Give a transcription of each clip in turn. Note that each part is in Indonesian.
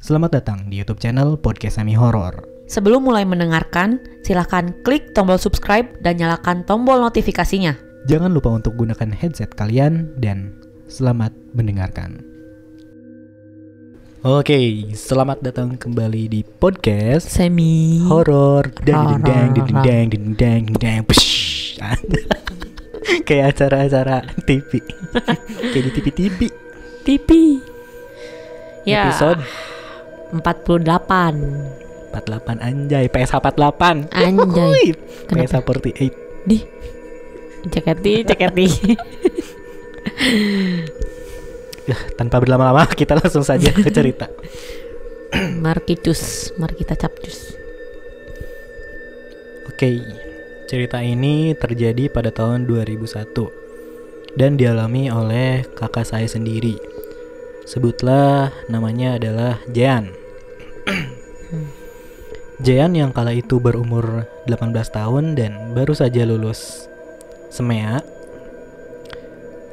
Selamat datang di YouTube channel Podcast Semi Horor. Sebelum mulai mendengarkan, silakan klik tombol subscribe dan nyalakan tombol notifikasinya. Jangan lupa untuk gunakan headset kalian dan selamat mendengarkan. Oke, selamat datang kembali di Podcast Semi Horor. Dang. Kayak acara-acara TV. Kayak di TV. TV. Ya. Episode 48 anjay, PS 48. Anjay. PS 48. Di ceketi. Tanpa berlama-lama kita langsung saja ke cerita. Mari kita capcus. Oke, cerita ini terjadi pada tahun 2001 dan dialami oleh kakak saya sendiri. Sebutlah namanya adalah Jean. Jean yang kala itu berumur 18 tahun dan baru saja lulus SMEA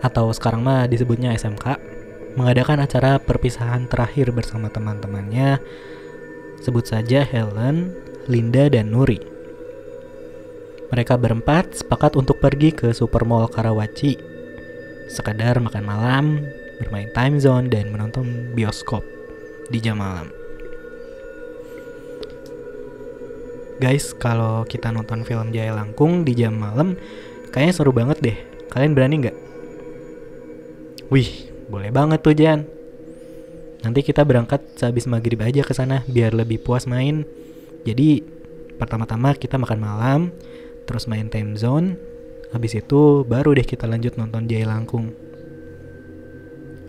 atau sekarang mah disebutnya SMK, mengadakan acara perpisahan terakhir bersama teman-temannya. Sebut saja Helen, Linda, dan Nuri. Mereka berempat sepakat untuk pergi ke Supermall Karawaci, sekadar makan malam, bermain time zone, dan menonton bioskop di jam malam. Guys, kalau kita nonton film Jaya Langkung di jam malam, kayaknya seru banget deh. Kalian berani nggak? Wih, boleh banget tuh Jan. Nanti kita berangkat sehabis maghrib aja ke sana biar lebih puas main. Jadi pertama-tama kita makan malam, terus main time zone. Habis itu baru deh kita lanjut nonton Jaya Langkung.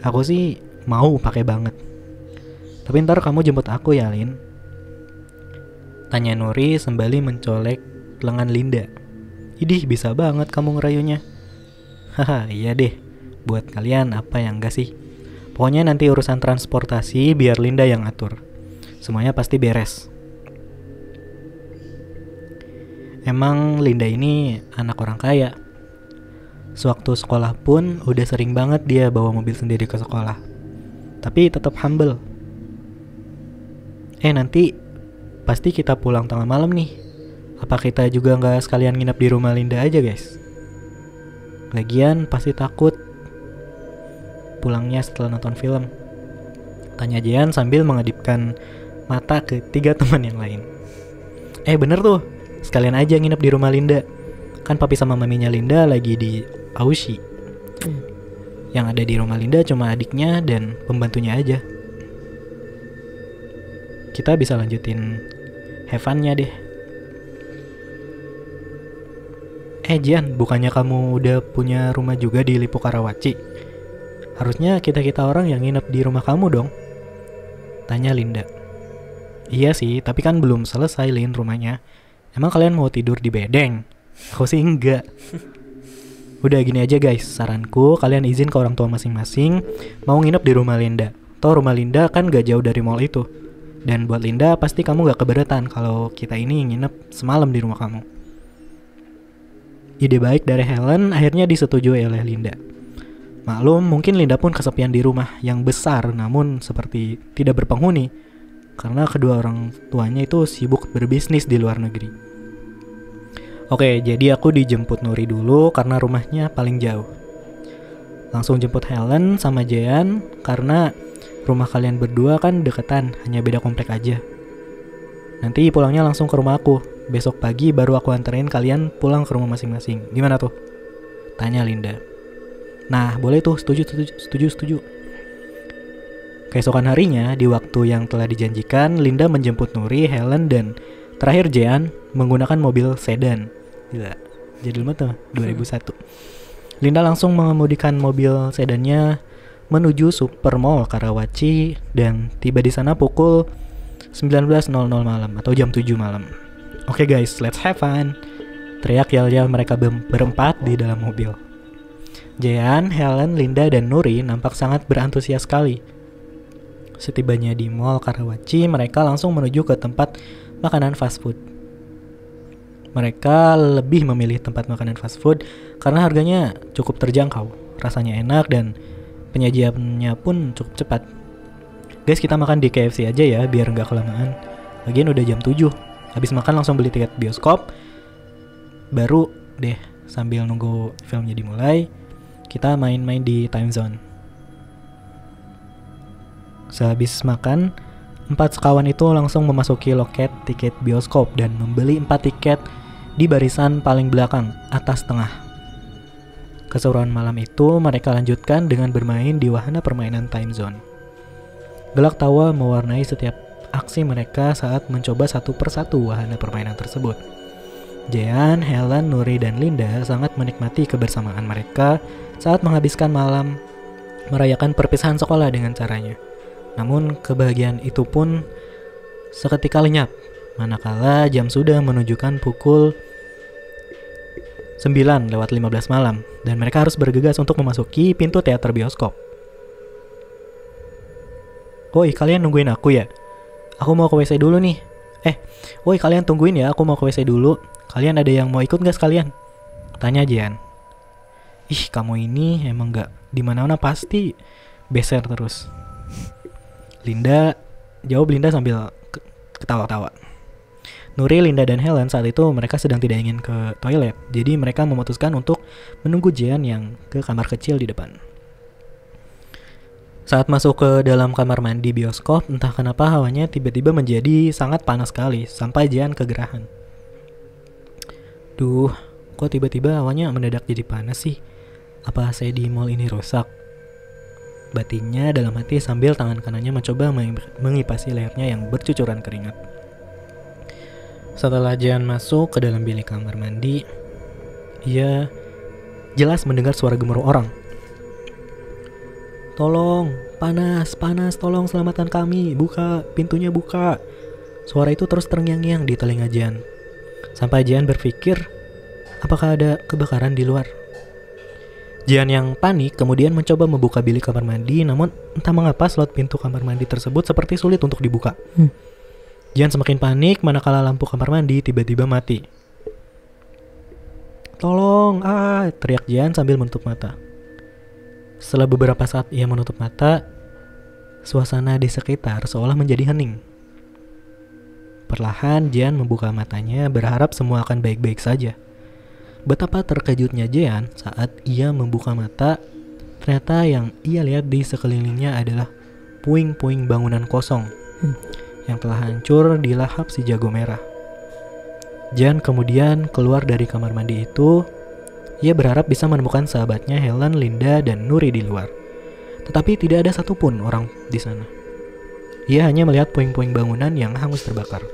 Aku sih mau pakai banget. Tapi ntar kamu jemput aku ya, Lin? Tanya Nuri sembali mencolek lengan Linda. Idih, bisa banget kamu ngerayunya. Haha, iya deh. Buat kalian apa yang enggak sih? Pokoknya nanti urusan transportasi biar Linda yang atur. Semuanya pasti beres. Emang Linda ini anak orang kaya. Sewaktu sekolah pun udah sering banget dia bawa mobil sendiri ke sekolah. Tapi tetap humble. Nanti pasti kita pulang tengah malam nih. Apa kita juga gak sekalian nginep di rumah Linda aja guys? Lagian pasti takut pulangnya setelah nonton film. Tanya Jean sambil mengedipkan mata ke 3 teman yang lain. Bener tuh, sekalian aja nginep di rumah Linda. Kan papi sama maminya Linda lagi di Aushi. Yang ada di rumah Linda cuma adiknya dan pembantunya aja. Kita bisa lanjutin have fun-nya deh. Jian, bukannya kamu udah punya rumah juga di Lipo Karawaci? Harusnya kita-kita orang yang nginep di rumah kamu dong. Tanya Linda. Iya sih, tapi kan belum selesai Lin rumahnya. Emang kalian mau tidur di bedeng? Aku sih enggak. Udah gini aja guys, saranku kalian izin ke orang tua masing-masing mau nginep di rumah Linda. Toh rumah Linda kan gak jauh dari mall itu. Dan buat Linda pasti kamu gak keberatan kalau kita ini nginep semalam di rumah kamu. Ide baik dari Helen akhirnya disetujui oleh Linda. Maklum mungkin Linda pun kesepian di rumah yang besar namun seperti tidak berpenghuni. Karena kedua orang tuanya itu sibuk berbisnis di luar negeri. Oke, jadi aku dijemput Nuri dulu karena rumahnya paling jauh. Langsung jemput Helen sama Jean karena rumah kalian berdua kan deketan, hanya beda komplek aja. Nanti pulangnya langsung ke rumah aku. Besok pagi baru aku anterin kalian pulang ke rumah masing-masing. Gimana tuh? Tanya Linda. Nah, boleh tuh, setuju. Keesokan harinya, di waktu yang telah dijanjikan, Linda menjemput Nuri, Helen, dan terakhir Jean menggunakan mobil sedan. Gila, jadul banget tuh, 2001. Linda langsung mengemudikan mobil sedannya menuju Supermall Karawaci dan tiba di sana pukul 19.00 malam atau jam 7 malam. Oke guys, let's have fun. Teriak yel-yel mereka berempat di dalam mobil. Jean, Helen, Linda, dan Nuri nampak sangat berantusias sekali. Setibanya di Mall Karawaci, mereka langsung menuju ke tempat makanan fast food. Mereka lebih memilih tempat makanan fast food karena harganya cukup terjangkau, rasanya enak, dan penyajiannya pun cukup cepat. Guys, kita makan di KFC aja ya biar nggak kelamaan. Lagian udah jam 7. Habis makan langsung beli tiket bioskop. Baru deh sambil nunggu filmnya dimulai, kita main-main di time zone. Sehabis makan, 4 sekawan itu langsung memasuki loket tiket bioskop dan membeli 4 tiket di barisan paling belakang, atas tengah. Keseruan malam itu mereka lanjutkan dengan bermain di wahana permainan time zone. Gelak tawa mewarnai setiap aksi mereka saat mencoba satu persatu wahana permainan tersebut. Jean, Helen, Nuri, dan Linda sangat menikmati kebersamaan mereka saat menghabiskan malam merayakan perpisahan sekolah dengan caranya. Namun kebahagiaan itu pun seketika lenyap manakala jam sudah menunjukkan pukul 9:15 malam dan mereka harus bergegas untuk memasuki pintu teater bioskop. Woi, kalian nungguin aku ya? Aku mau ke WC dulu nih. Woi, kalian tungguin ya, aku mau ke WC dulu. Kalian ada yang mau ikut gak sekalian? Tanya Jian. Ih, kamu ini emang gak dimana-mana pasti beser terus. Jawab Linda sambil ketawa-tawa. Nuri, Linda, dan Helen saat itu mereka sedang tidak ingin ke toilet. Jadi mereka memutuskan untuk menunggu Jian yang ke kamar kecil di depan. Saat masuk ke dalam kamar mandi bioskop, entah kenapa hawanya tiba-tiba menjadi sangat panas sekali sampai Jian kegerahan. Duh, kok tiba-tiba hawanya mendadak jadi panas sih? Apa saya di mall ini rusak? Batinnya dalam hati sambil tangan kanannya mencoba mengipasi lehernya yang bercucuran keringat. Setelah Jian masuk ke dalam bilik kamar mandi, ia jelas mendengar suara gemuruh orang. Tolong, panas, tolong selamatkan kami, buka, pintunya buka. Suara itu terus terngiang-ngiang di telinga Jian. Sampai Jian berpikir, apakah ada kebakaran di luar? Jian yang panik kemudian mencoba membuka bilik kamar mandi, namun entah mengapa slot pintu kamar mandi tersebut seperti sulit untuk dibuka. Jian semakin panik manakala lampu kamar mandi tiba-tiba mati. Tolong, teriak Jian sambil menutup mata. Setelah beberapa saat ia menutup mata, suasana di sekitar seolah menjadi hening. Perlahan Jian membuka matanya berharap semua akan baik-baik saja. Betapa terkejutnya Jian saat ia membuka mata, ternyata yang ia lihat di sekelilingnya adalah puing-puing bangunan kosong yang telah hancur dilahap si jago merah. Jian kemudian keluar dari kamar mandi itu. Ia berharap bisa menemukan sahabatnya Helen, Linda, dan Nuri di luar. Tetapi tidak ada satupun orang di sana. Ia hanya melihat puing-puing bangunan yang hangus terbakar.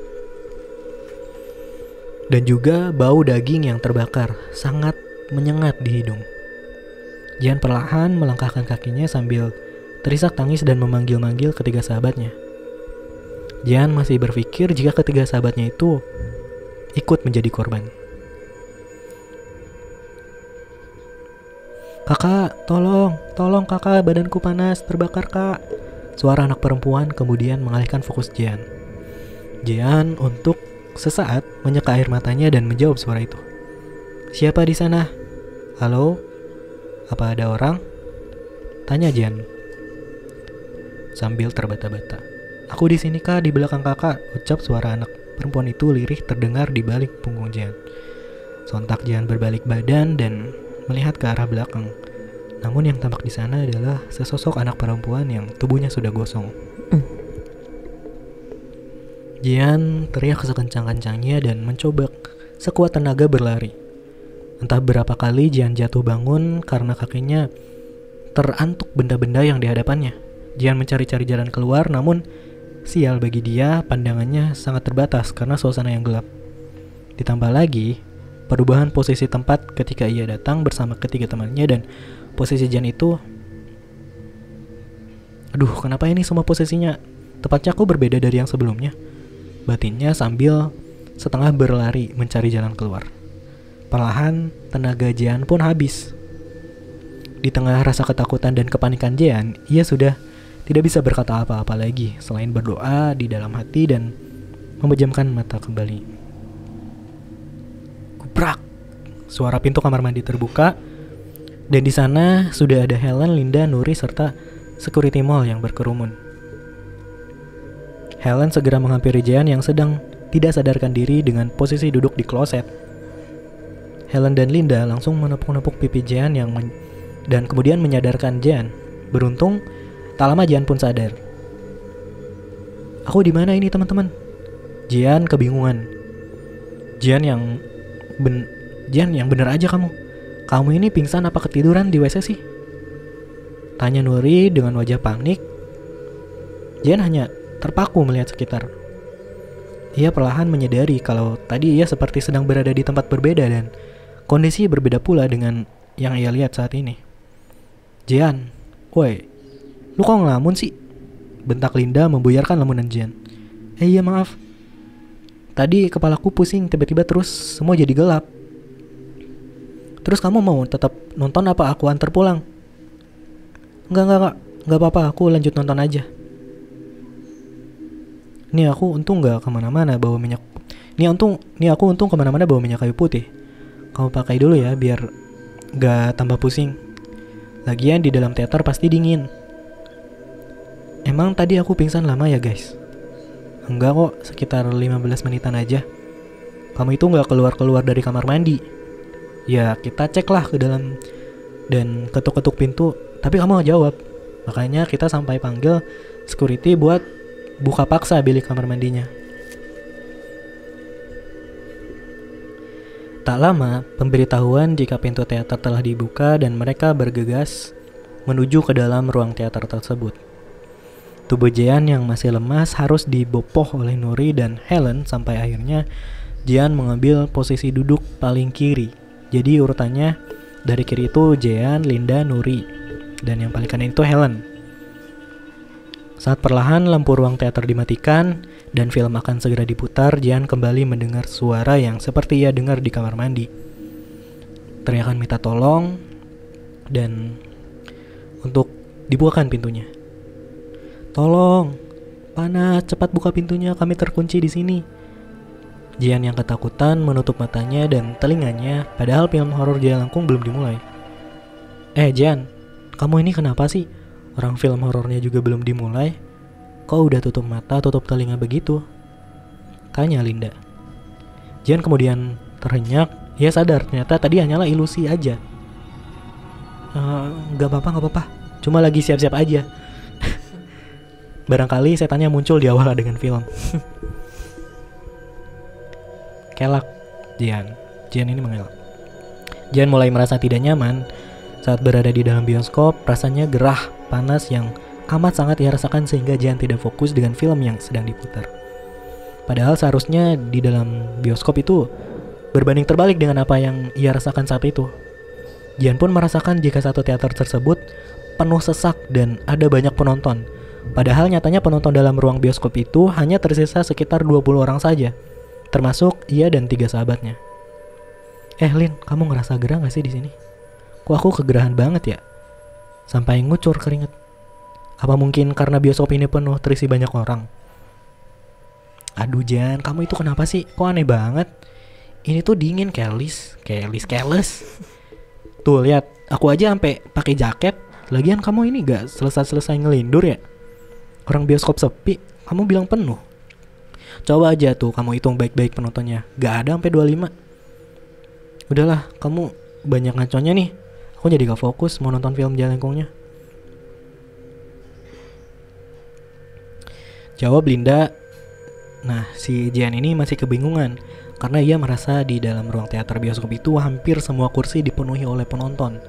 Dan juga bau daging yang terbakar sangat menyengat di hidung. Jian perlahan melangkahkan kakinya sambil terisak tangis dan memanggil-manggil ketiga sahabatnya. Jian masih berpikir jika ketiga sahabatnya itu ikut menjadi korban. Kakak, tolong kakak, badanku panas, terbakar kak. Suara anak perempuan kemudian mengalihkan fokus Jian. Jian untuk sesaat menyeka air matanya dan menjawab suara itu. Siapa di sana? Halo? Apa ada orang? Tanya Jian sambil terbata-bata. Aku di sini kak, di belakang kakak, ucap suara anak perempuan itu lirih terdengar di balik punggung Jian. Sontak Jian berbalik badan dan melihat ke arah belakang. Namun yang tampak di sana adalah sesosok anak perempuan yang tubuhnya sudah gosong. Jian teriak sekencang-kencangnya dan mencoba sekuat tenaga berlari. Entah berapa kali Jian jatuh bangun karena kakinya terantuk benda-benda yang di hadapannya. Jian mencari-cari jalan keluar, namun sial bagi dia, pandangannya sangat terbatas karena suasana yang gelap. Ditambah lagi perubahan posisi tempat ketika ia datang bersama ketiga temannya, dan posisi Jian itu, aduh, kenapa ini semua posisinya tepatnya aku berbeda dari yang sebelumnya? Batinnya sambil setengah berlari mencari jalan keluar. Perlahan tenaga Jian pun habis. Di tengah rasa ketakutan dan kepanikan Jian, ia sudah tidak bisa berkata apa-apa lagi selain berdoa di dalam hati dan memejamkan mata kembali. Brak! Suara pintu kamar mandi terbuka dan di sana sudah ada Helen, Linda, Nuri serta security mall yang berkerumun. Helen segera menghampiri Jean yang sedang tidak sadarkan diri dengan posisi duduk di kloset. Helen dan Linda langsung menepuk-nepuk pipi Jean dan kemudian menyadarkan Jean. Beruntung, tak lama Jean pun sadar. Aku di mana ini teman-teman? Jean kebingungan. Jean yang bener aja kamu. Kamu ini pingsan apa ketiduran di WC sih? Tanya Nuri dengan wajah panik. Jean hanya terpaku melihat sekitar. Ia perlahan menyadari kalau tadi ia seperti sedang berada di tempat berbeda dan kondisi berbeda pula dengan yang ia lihat saat ini. Jean, woi, lu kok ngelamun sih? Bentak Linda membuyarkan lamunan Jean. Iya maaf. Tadi kepalaku pusing tiba-tiba terus semua jadi gelap. Terus kamu mau tetap nonton apa aku antar pulang? Enggak apa-apa, aku lanjut nonton aja. Nih aku untung kemana-mana bawa minyak. Nih aku untung kemana-mana bawa minyak kayu putih. Kamu pakai dulu ya biar gak tambah pusing. Lagian di dalam teater pasti dingin. Emang tadi aku pingsan lama ya guys? Enggak kok, sekitar 15 menitan aja. Kamu itu gak keluar-keluar dari kamar mandi. Ya kita cek lah ke dalam dan ketuk-ketuk pintu, tapi kamu gak jawab. Makanya kita sampai panggil security buat buka paksa bilik kamar mandinya. Tak lama, pemberitahuan jika pintu teater telah dibuka dan mereka bergegas menuju ke dalam ruang teater tersebut. Tubuh Jean yang masih lemas harus dibopoh oleh Nuri dan Helen sampai akhirnya Jean mengambil posisi duduk paling kiri. Jadi urutannya dari kiri itu Jean, Linda, Nuri, dan yang paling kanan itu Helen. Saat perlahan lampu ruang teater dimatikan dan film akan segera diputar, Jean kembali mendengar suara yang seperti ia dengar di kamar mandi. Teriakan minta tolong dan untuk dibukakan pintunya. Tolong, panas, cepat buka pintunya, kami terkunci di sini. Jean yang ketakutan menutup matanya dan telinganya, padahal film horor Jalangkung belum dimulai. Jean, kamu ini kenapa sih? Orang film horornya juga belum dimulai. Kok udah tutup mata, tutup telinga begitu? Tanya Linda. Jean kemudian terhenyak. Ia sadar ternyata tadi hanyalah ilusi aja. Gak apa-apa. Cuma lagi siap-siap aja. Barangkali setannya muncul di awal dengan film. Kelak, Jean ini mengelak. Jean mulai merasa tidak nyaman saat berada di dalam bioskop. Rasanya gerah, panas yang amat sangat ia rasakan sehingga Jean tidak fokus dengan film yang sedang diputar. Padahal seharusnya di dalam bioskop itu berbanding terbalik dengan apa yang ia rasakan saat itu. Jean pun merasakan jika satu teater tersebut penuh sesak dan ada banyak penonton. Padahal nyatanya penonton dalam ruang bioskop itu hanya tersisa sekitar 20 orang saja, termasuk ia dan 3 sahabatnya. Lin, kamu ngerasa gerah gak sih di sini? Kok aku kegerahan banget ya? Sampai ngucur keringat. Apa mungkin karena bioskop ini penuh terisi banyak orang? Aduh Jan, kamu itu kenapa sih? Kok aneh banget? Ini tuh dingin, keles. Tuh lihat, aku aja sampai pakai jaket. Lagian kamu ini gak selesai ngelindur ya? Orang bioskop sepi, kamu bilang penuh. Coba aja tuh kamu hitung baik-baik penontonnya. Gak ada sampai 25. Udahlah, kamu banyak ngaconya nih. Aku jadi gak fokus mau nonton film Jalangkungnya. Jawab Linda. Nah, si Jean ini masih kebingungan karena ia merasa di dalam ruang teater bioskop itu hampir semua kursi dipenuhi oleh penonton.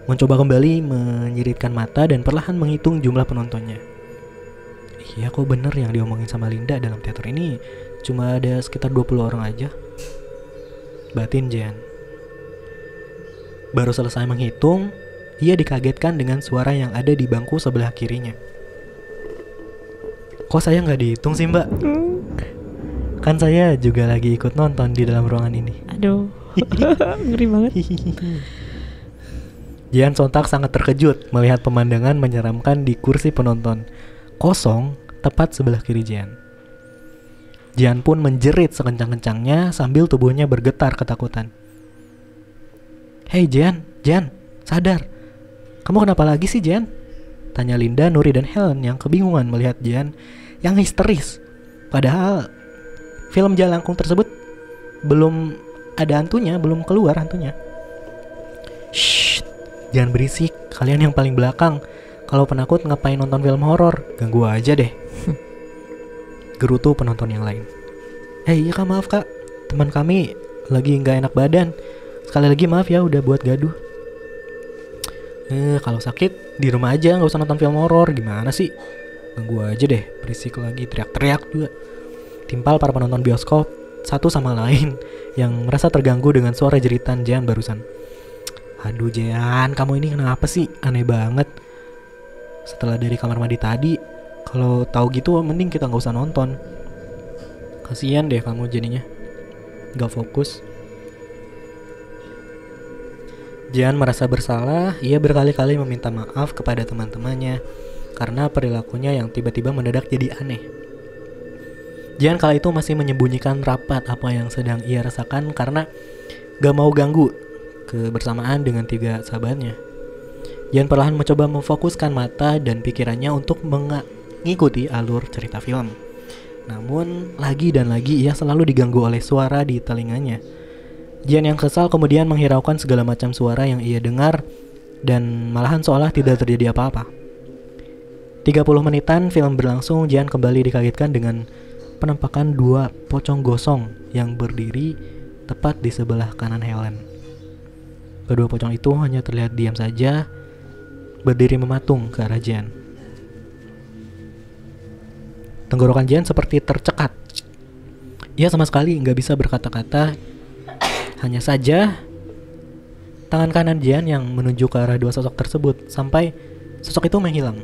Mencoba kembali menyiritkan mata dan perlahan menghitung jumlah penontonnya. Iya kok bener yang diomongin sama Linda, dalam teater ini cuma ada sekitar 20 orang aja. Batin Jean. Baru selesai menghitung, ia dikagetkan dengan suara yang ada di bangku sebelah kirinya. Kok saya gak dihitung sih mbak? Kan saya juga lagi ikut nonton di dalam ruangan ini. Aduh, ngeri banget. Jean sontak sangat terkejut melihat pemandangan menyeramkan di kursi penonton kosong tepat sebelah kiri Jean. Jean pun menjerit sekencang-kencangnya sambil tubuhnya bergetar ketakutan. Hei Jean, sadar. Kamu kenapa lagi sih Jean? Tanya Linda, Nuri dan Helen yang kebingungan melihat Jean yang histeris. Padahal film Jalangkung tersebut belum ada hantunya, belum keluar hantunya. Shh, jangan berisik, kalian yang paling belakang. Kalau penakut ngapain nonton film horor? Ganggu aja deh. Gerutu penonton yang lain. Iya kak, maaf kak, teman kami lagi nggak enak badan. Sekali lagi maaf ya udah buat gaduh. Kalau sakit di rumah aja, nggak usah nonton film horor. Gimana sih? Ganggu aja deh, berisik lagi, teriak-teriak juga. Timpal para penonton bioskop satu sama lain yang merasa terganggu dengan suara jeritan Jean barusan. Aduh Jean, kamu ini kenapa sih? Aneh banget. Setelah dari kamar mandi tadi, kalau tahu gitu mending kita nggak usah nonton. Kasian deh kamu jadinya, nggak fokus. Jean merasa bersalah. Ia berkali-kali meminta maaf kepada teman-temannya karena perilakunya yang tiba-tiba mendadak jadi aneh. Jean kala itu masih menyembunyikan rapat apa yang sedang ia rasakan karena gak mau ganggu kebersamaan dengan 3 sahabatnya. Jean perlahan mencoba memfokuskan mata dan pikirannya untuk mengikuti alur cerita film. Namun lagi dan lagi ia selalu diganggu oleh suara di telinganya. Jean yang kesal kemudian menghiraukan segala macam suara yang ia dengar dan malahan seolah tidak terjadi apa-apa. 30 menitan film berlangsung, Jean kembali dikagetkan dengan penampakan 2 pocong gosong yang berdiri tepat di sebelah kanan Helen. Kedua pocong itu hanya terlihat diam saja, berdiri mematung ke arah Jean. Tenggorokan Jean seperti tercekat. Ia sama sekali nggak bisa berkata-kata. Hanya saja tangan kanan Jean yang menunjuk ke arah 2 sosok tersebut sampai sosok itu menghilang.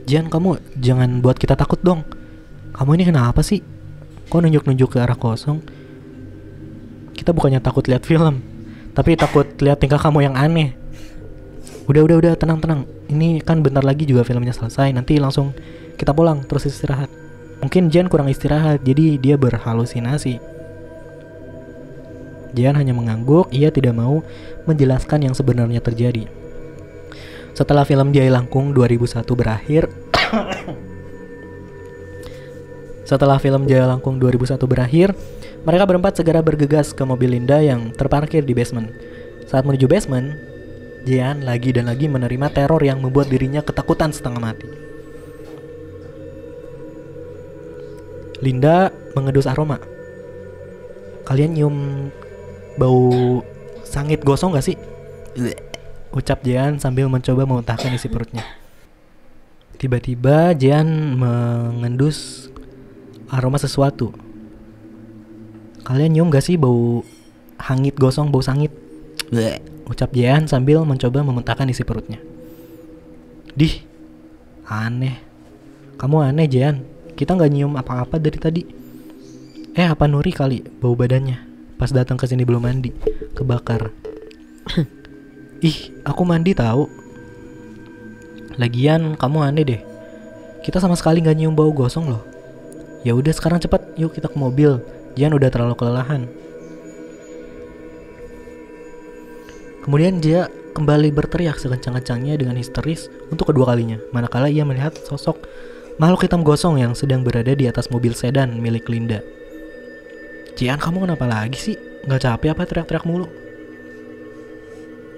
Jean, kamu jangan buat kita takut dong. Kamu ini kenapa sih? Kok nunjuk-nunjuk ke arah kosong? Kita bukannya takut lihat film, tapi takut lihat tingkah kamu yang aneh. Udah, tenang. Ini kan bentar lagi juga filmnya selesai. Nanti langsung kita pulang terus istirahat. Mungkin Jean kurang istirahat, jadi dia berhalusinasi. Jean hanya mengangguk, ia tidak mau menjelaskan yang sebenarnya terjadi. Setelah film Jalangkung 2001 berakhir, mereka berempat segera bergegas ke mobil Linda yang terparkir di basement. Saat menuju basement, Jean lagi dan lagi menerima teror yang membuat dirinya ketakutan setengah mati. Linda mengedus aroma. Kalian nyium bau sangit gosong gak sih? Ucap Jean sambil mencoba memuntahkan isi perutnya. Tiba-tiba Jean mengendus aroma sesuatu. Kalian nyium gak sih bau hangit gosong, bau sangit? Ucap Jean sambil mencoba memuntahkan isi perutnya. Dih, aneh. Kamu aneh Jean. Kita gak nyium apa-apa dari tadi. Apa Nuri kali bau badannya? Pas datang ke sini belum mandi, kebakar. Ih, aku mandi tahu. Lagian kamu aneh deh. Kita sama sekali nggak nyium bau gosong loh. Ya udah sekarang cepat, yuk kita ke mobil. Jean udah terlalu kelelahan. Kemudian dia kembali berteriak sekencang-kencangnya dengan histeris untuk kedua kalinya, manakala ia melihat sosok makhluk hitam gosong yang sedang berada di atas mobil sedan milik Linda. Jean, kamu kenapa lagi sih? Gak capek apa teriak-teriak mulu?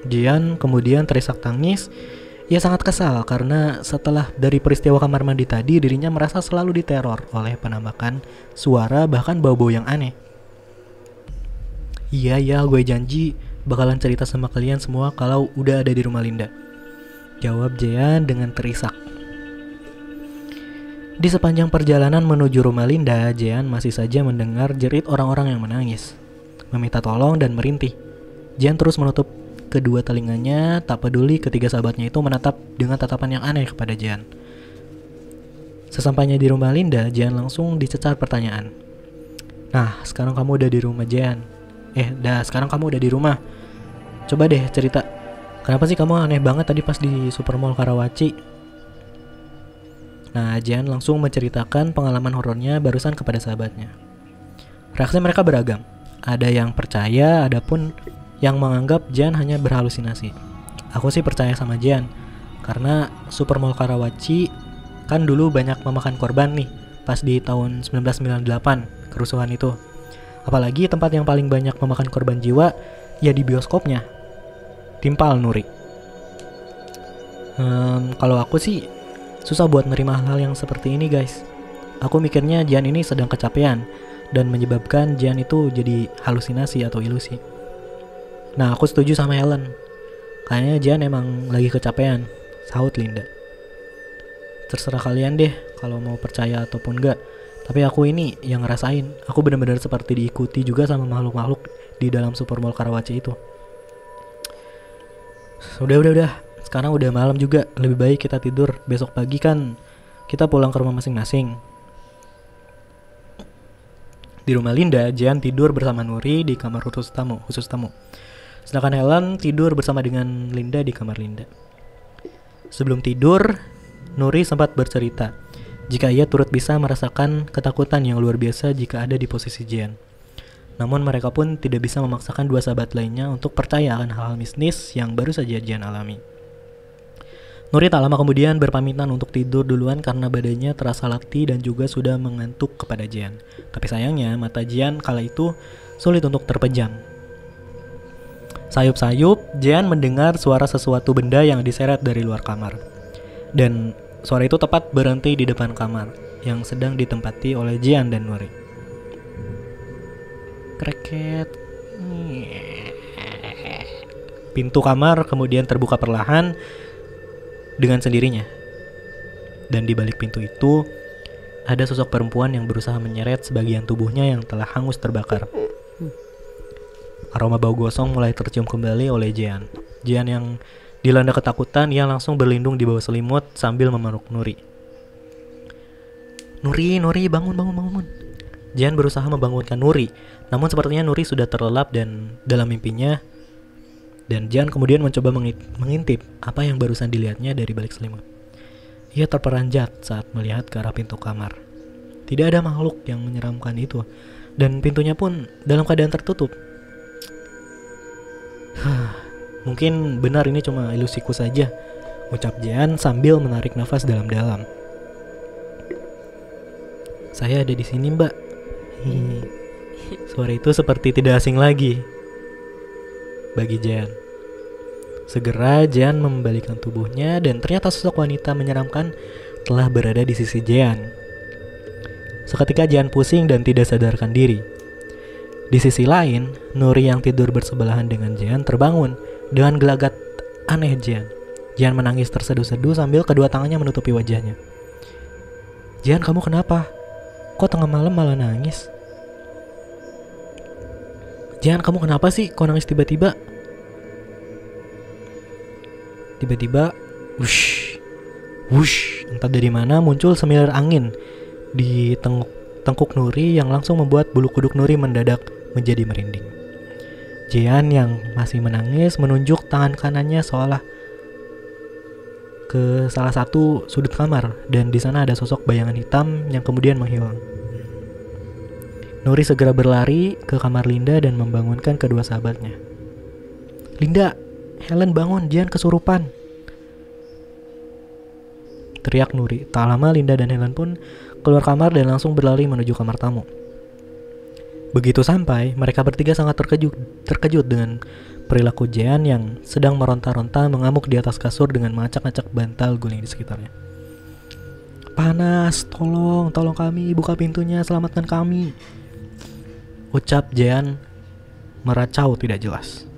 Jean kemudian terisak tangis. Ia sangat kesal karena setelah dari peristiwa kamar mandi tadi, dirinya merasa selalu diteror oleh penampakan suara bahkan bau-bau yang aneh. Iya, gue janji bakalan cerita sama kalian semua kalau udah ada di rumah Linda, jawab Jean dengan terisak. Di sepanjang perjalanan menuju rumah Linda, Jean masih saja mendengar jerit orang-orang yang menangis, meminta tolong dan merintih. Jean terus menutup kedua telinganya, tak peduli ketiga sahabatnya itu menatap dengan tatapan yang aneh kepada Jean. Sesampainya di rumah Linda, Jean langsung dicecar pertanyaan. Nah, sekarang kamu udah di rumah Jean. Sekarang kamu udah di rumah. Coba deh cerita, kenapa sih kamu aneh banget tadi pas di Supermall Karawaci? Nah, Jean langsung menceritakan pengalaman horornya barusan kepada sahabatnya. Reaksi mereka beragam. Ada yang percaya, ada pun yang menganggap Jean hanya berhalusinasi. Aku sih percaya sama Jean, karena Supermall Karawaci Kan dulu banyak memakan korban nih pas di tahun 1998 kerusuhan itu. Apalagi tempat yang paling banyak memakan korban jiwa ya di bioskopnya. Timpal Nuri. Kalau aku sih susah buat nerima hal yang seperti ini guys. Aku mikirnya Jian ini sedang kecapean dan menyebabkan Jian itu jadi halusinasi atau ilusi. Nah, aku setuju sama Helen. Kayaknya Jian emang lagi kecapean, sahut Linda. Terserah kalian deh kalau mau percaya ataupun enggak. Tapi aku ini yang ngerasain. Aku benar-benar seperti diikuti juga sama makhluk-makhluk di dalam Supermall Karawaci itu. Udah. Sekarang udah malam juga. Lebih baik kita tidur. Besok pagi kan kita pulang ke rumah masing-masing. Di rumah Linda, Jian tidur bersama Nuri di kamar khusus tamu. Sedangkan Helen tidur bersama dengan Linda di kamar Linda. Sebelum tidur, Nuri sempat bercerita jika ia turut bisa merasakan ketakutan yang luar biasa jika ada di posisi Jian. Namun mereka pun tidak bisa memaksakan dua sahabat lainnya untuk percaya akan hal-hal mistis yang baru saja Jian alami. Nuri tak lama kemudian berpamitan untuk tidur duluan karena badannya terasa letih dan juga sudah mengantuk kepada Jian. Tapi sayangnya mata Jian kala itu sulit untuk terpejam. Sayup-sayup, Jian mendengar suara sesuatu benda yang diseret dari luar kamar. Dan suara itu tepat berhenti di depan kamar yang sedang ditempati oleh Jian dan Nuri. Kreket. Pintu kamar kemudian terbuka perlahan dengan sendirinya. Dan di balik pintu itu ada sosok perempuan yang berusaha menyeret sebagian tubuhnya yang telah hangus terbakar. Aroma bau gosong mulai tercium kembali oleh Jian. Jian yang dilanda ketakutan, ia langsung berlindung di bawah selimut sambil memeluk Nuri. Nuri, bangun. Jian berusaha membangunkan Nuri, namun sepertinya Nuri sudah terlelap dan dalam mimpinya. Dan Jian kemudian mencoba mengintip apa yang barusan dilihatnya dari balik selimut. Ia terperanjat saat melihat ke arah pintu kamar. Tidak ada makhluk yang menyeramkan itu, dan pintunya pun dalam keadaan tertutup. Mungkin benar ini cuma ilusiku saja, ucap Jian sambil menarik nafas dalam-dalam. Saya ada di sini, Mbak. Suara itu seperti tidak asing lagi bagi Jian. Segera Jian membalikkan tubuhnya dan ternyata sosok wanita menyeramkan telah berada di sisi Jian. Seketika Jian pusing dan tidak sadarkan diri. Di sisi lain, Nuri yang tidur bersebelahan dengan Jian terbangun dengan gelagat aneh Jian. Jian menangis terseduh-seduh sambil kedua tangannya menutupi wajahnya. Jian, kamu kenapa? Kok tengah malam malah nangis? Jian, kamu kenapa sih? Kok nangis tiba-tiba? Tiba-tiba, wush, entah dari mana muncul semilir angin di tengkuk Nuri yang langsung membuat bulu kuduk Nuri mendadak menjadi merinding. Jian yang masih menangis menunjuk tangan kanannya seolah ke salah satu sudut kamar dan di sana ada sosok bayangan hitam yang kemudian menghilang. Nuri segera berlari ke kamar Linda dan membangunkan kedua sahabatnya. Linda, Helen bangun, Jian kesurupan, teriak Nuri. Tak lama Linda dan Helen pun keluar kamar dan langsung berlari menuju kamar tamu. Begitu sampai, mereka bertiga sangat terkejut dengan perilaku Jian yang sedang meronta-ronta mengamuk di atas kasur dengan mengacak-acak bantal guling di sekitarnya. Panas, tolong kami, buka pintunya, selamatkan kami, ucap Jian meracau tidak jelas.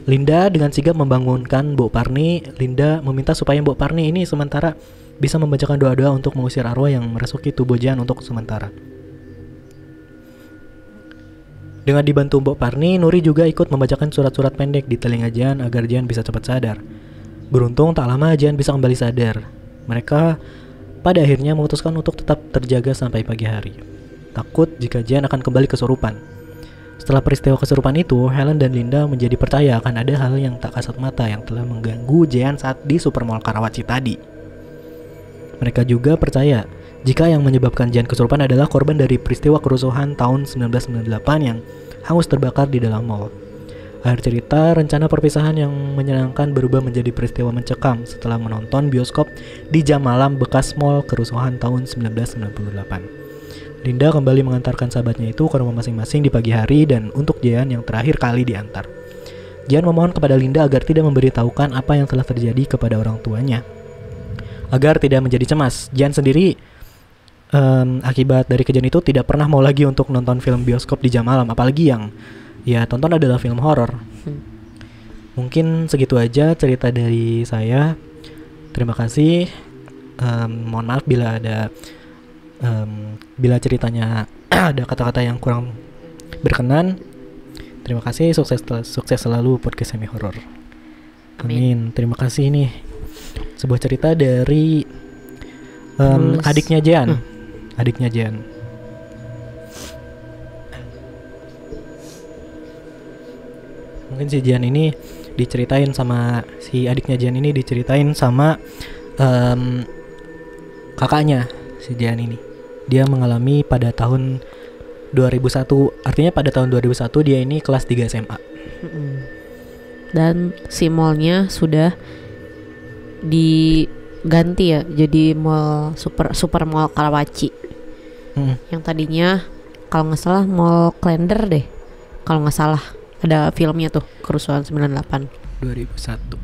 Linda dengan sigap membangunkan Mbok Parni. Linda meminta supaya Mbok Parni ini sementara bisa membacakan doa-doa untuk mengusir arwah yang merasuki tubuh Jian untuk sementara. Dengan dibantu Mbok Parni, Nuri juga ikut membacakan surat-surat pendek di telinga Jian agar Jian bisa cepat sadar. Beruntung tak lama Jian bisa kembali sadar. Mereka pada akhirnya memutuskan untuk tetap terjaga sampai pagi hari, takut jika Jian akan kembali kesurupan. Setelah peristiwa kesurupan itu, Helen dan Linda menjadi percaya akan ada hal yang tak kasat mata yang telah mengganggu Jian saat di Supermall Karawaci tadi. Mereka juga percaya jika yang menyebabkan Jian kesurupan adalah korban dari peristiwa kerusuhan tahun 1998 yang hangus terbakar di dalam mall. Akhir cerita, rencana perpisahan yang menyenangkan berubah menjadi peristiwa mencekam setelah menonton bioskop di jam malam bekas mall kerusuhan tahun 1998. Linda kembali mengantarkan sahabatnya itu ke rumah masing-masing di pagi hari dan untuk Jean yang terakhir kali diantar. Jean memohon kepada Linda agar tidak memberitahukan apa yang telah terjadi kepada orang tuanya, agar tidak menjadi cemas. Jean sendiri akibat dari kejadian itu tidak pernah mau lagi untuk nonton film bioskop di jam malam, apalagi yang ya tonton adalah film horor. Mungkin segitu aja cerita dari saya. Terima kasih. Mohon maaf bila ada bila ceritanya ada kata-kata yang kurang berkenan. Terima kasih. Sukses selalu podcast semi horor. Amin. Terima kasih. Nih sebuah cerita dari adiknya Jean. Adiknya Jean. Mungkin si Jean ini diceritain sama si adiknya Jean ini diceritain sama kakaknya si Jean ini. Dia mengalami pada tahun 2001, artinya pada tahun 2001 dia ini kelas 3 SMA. Dan si mallnya sudah diganti ya, jadi mall super mall Karawaci. Yang tadinya kalau nggak salah mall Klender deh, kalau nggak salah. Ada filmnya tuh, kerusuhan 98. 2001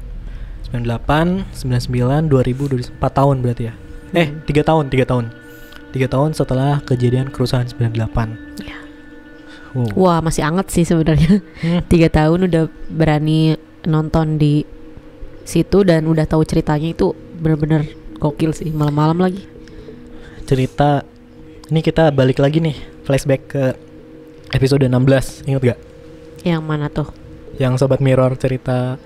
98 99 2000 4 tahun berarti ya. 3 tahun 3 tahun setelah kejadian kerusuhan 98 ya. Wah masih anget sih sebenarnya. 3 tahun udah berani nonton di situ dan udah tahu ceritanya, itu bener-bener gokil sih. Malam-malam lagi cerita. Ini kita balik lagi nih, flashback ke episode 16. Ingat gak? Yang mana tuh? Yang Sobat Mirror cerita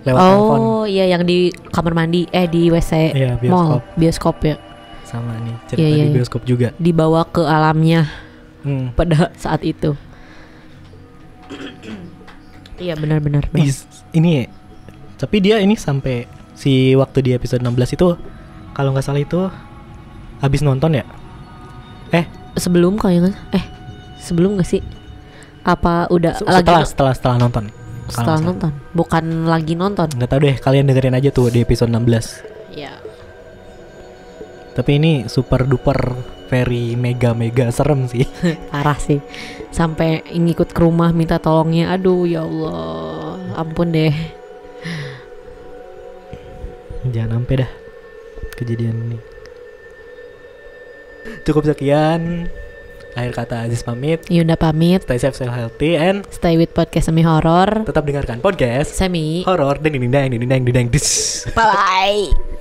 lewat telepon. Oh iya, yang di kamar mandi, di WC iya, mall, bioskop ya. Sama nih cerita di bioskop juga. Dibawa ke alamnya pada saat itu. Iya benar-benar. Ini tapi dia ini sampai si waktu di episode 16 itu kalau nggak salah itu habis nonton ya? Sebelum kayaknya sebelum nggak sih? Apa udah setelah nonton? Setelah nonton, bukan lagi nonton. Nggak tahu deh, kalian dengerin aja tuh di episode 16. Iya. Tapi ini super duper very mega serem sih. Parah sih. Sampai ngikut ke rumah minta tolongnya. Aduh ya Allah, ampun deh. Jangan sampai dah kejadian ini. Cukup sekian. Akhir kata Aziz pamit. Yunda pamit. Stay safe, stay healthy, and stay with podcast semi horror. Tetap dengarkan podcast semi horror. Ding ding ding ding ding ding ding. Bye bye.